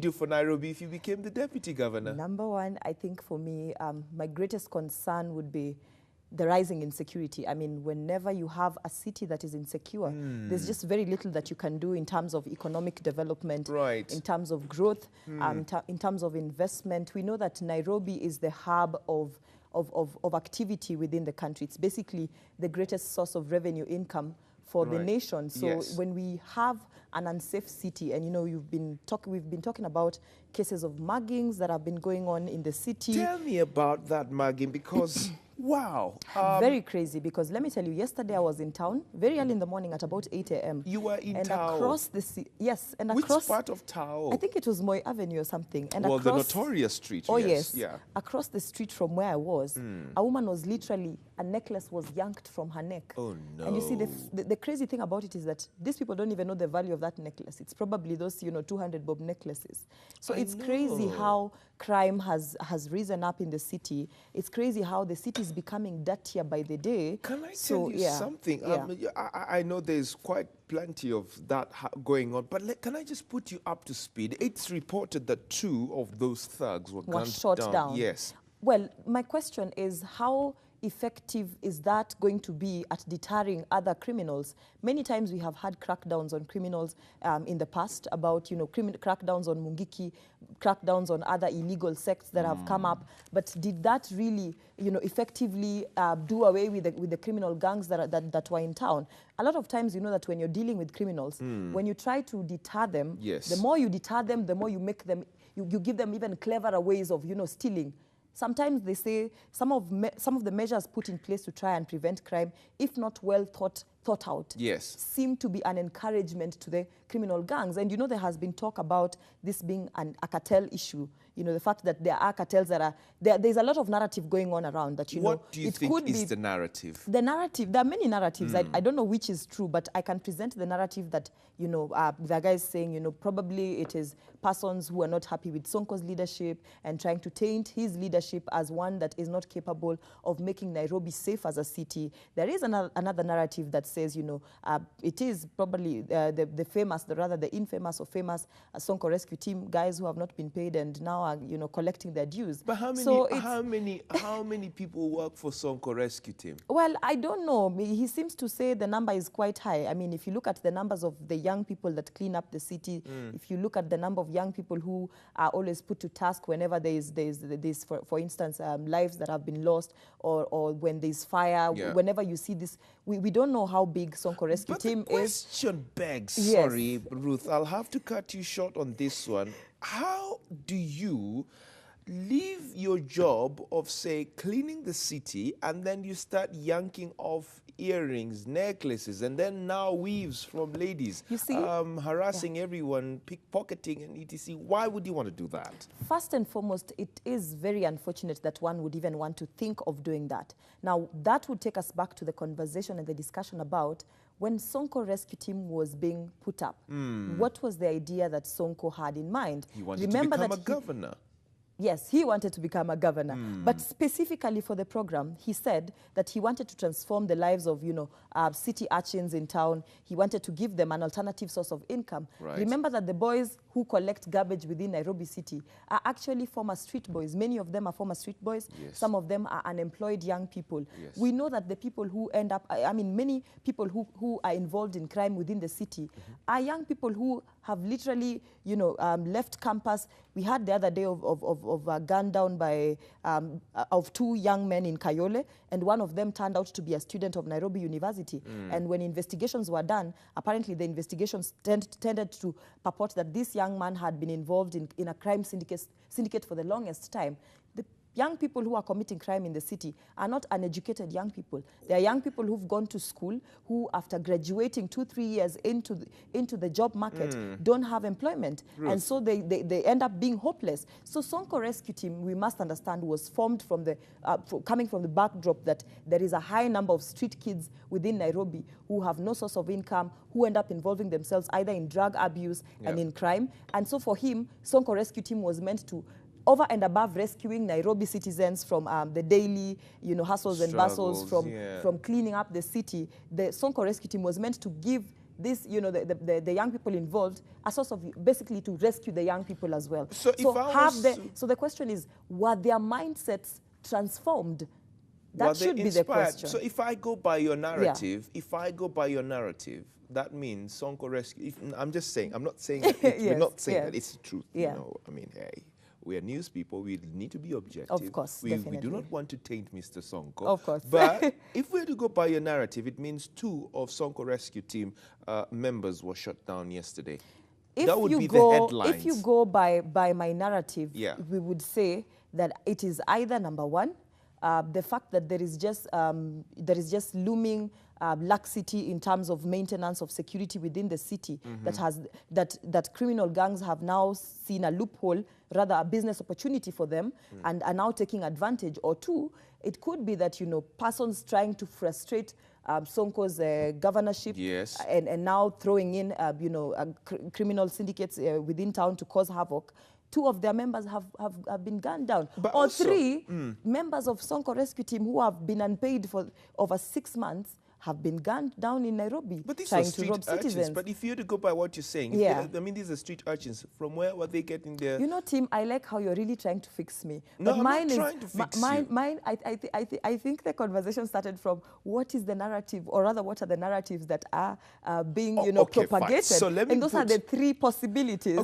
do for Nairobi if you became the deputy governor? Number one, I think for me, my greatest concern would be the rising insecurity. I mean, whenever you have a city that is insecure, there's just very little that you can do in terms of economic development, in terms of growth, in terms of investment. We know that Nairobi is the hub of activity within the country. It's basically the greatest source of revenue income for the nation. So when we have an unsafe city, and you know, we've been talking about cases of muggings that have been going on in the city. Tell me about that mugging, because wow. Very crazy, because let me tell you, yesterday I was in town very early in the morning at about 8 a.m. You were in and town? Across the yes, and which across part of town? I think it was Moi Avenue or something. And well, across, the notorious street. Oh yes. yes. Yeah. Across the street from where I was, a woman was literally, a necklace was yanked from her neck. Oh no. And you see, the crazy thing about it is that these people don't even know the value of that necklace. It's probably those, you know, 200 bob necklaces. So it's crazy how crime has risen up in the city. It's crazy how the city is becoming dirtier by the day. Can I tell you something? I know there's quite plenty of that going on, but can I just put you up to speed? It's reported that 2 of those thugs were shot down. Yes. Well, my question is, how effective is that going to be at deterring other criminals? Many times we have had crackdowns on criminals in the past, about, you know, crackdowns on Mungiki, crackdowns on other illegal sects that have come up. But did that really, you know, effectively do away with the criminal gangs that were in town? A lot of times, you know, that when you're dealing with criminals, when you try to deter them, the more you deter them, the more you make them, you give them even cleverer ways of, you know, stealing. Sometimes they say some of the measures put in place to try and prevent crime, if not well thought out, seem to be an encouragement to the criminal gangs. And you know, there has been talk about this being a cartel issue. You know, the fact that there are cartels that are there's a lot of narrative going on around that, you know. What do you think is the narrative? The narrative, there are many narratives. I don't know which is true, but I can present the narrative that, you know, the guy is saying, you know, probably it is persons who are not happy with Sonko's leadership and trying to taint his leadership as one that is not capable of making Nairobi safe as a city. There is another narrative that says, you know, it is probably the infamous or famous Sonko rescue team guys who have not been paid and now are, you know, collecting their dues. But how many people work for Sonko rescue team? Well, I don't know. He seems to say the number is quite high. I mean, if you look at the numbers of the young people that clean up the city, if you look at the number of young people who are always put to task whenever there's for instance, lives that have been lost, or when there's fire, whenever you see this, we don't know how big Sonko rescue team is. But the question begs, sorry, Ruth, I'll have to cut you short on this one. How do you leave your job of, say, cleaning the city, and then you start yanking off earrings, necklaces, and then now weaves from ladies, you see, harassing everyone, pickpocketing and etc. Why would you want to do that? First and foremost, it is very unfortunate that one would even want to think of doing that. Now, that would take us back to the conversation and the discussion about when Sonko rescue team was being put up. What was the idea that Sonko had in mind? He wanted to become a governor. Yes, he wanted to become a governor. But specifically for the program, he said that he wanted to transform the lives of, you know, city urchins in town. He wanted to give them an alternative source of income. Remember that the boys who collect garbage within Nairobi City are actually former street boys. Many of them are former street boys. Some of them are unemployed young people. We know that the people who end up, I mean, many people who are involved in crime within the city are young people who have literally, you know, left campus. We had the other day of a gun down by of 2 young men in Kayole, and one of them turned out to be a student of Nairobi University. And when investigations were done, apparently the investigations tended to purport that this young man had been involved in a crime syndicate for the longest time. The young people who are committing crime in the city are not uneducated young people. They are young people who've gone to school, who after graduating 2-3 years into the job market don't have employment. And so they end up being hopeless. So Sonko Rescue Team, we must understand, was formed from coming from the backdrop that there is a high number of street kids within Nairobi who have no source of income, who end up involving themselves either in drug abuse and in crime. And so for him, Sonko Rescue Team was meant to, over and above rescuing Nairobi citizens from the daily, you know, hustles and bustles, from cleaning up the city, the Sonko Rescue Team was meant to give this, you know, the young people involved, a source of basically to rescue the young people as well. So So the question is, were their mindsets transformed? That should be the question. So if I go by your narrative, that means Sonko Rescue. I'm just saying, I'm not saying that we're not saying that it's the truth. You know, I mean, hey, we are news people. We need to be objective. Of course, we do not want to taint Mr. Sonko. Of course. But if we're to go by your narrative, it means 2 of Sonko Rescue Team members were shut down yesterday. That would be the headlines. If you go by my narrative, we would say that it is either number 1, the fact that there is just looming laxity in terms of maintenance of security within the city, that criminal gangs have now seen a loophole, rather a business opportunity for them, and are now taking advantage. Or 2, it could be that, you know, persons trying to frustrate Sonko's governorship, and now throwing in you know, criminal syndicates within town to cause havoc. 2 of their members have been gunned down. But or also, 3 members of Sonko Rescue Team who have been unpaid for over 6 months have been gunned down in Nairobi, but these trying are street to rob citizens. But if you had to go by what you're saying, I mean, these are street urchins. From where were they getting their... You know, Tim, I like how you're really trying to fix me. No, but I'm not trying to fix you. Mine, I think the conversation started from what is the narrative, or rather what are the narratives that are being, you know, propagated. Fine. So let me and those are the 3 possibilities.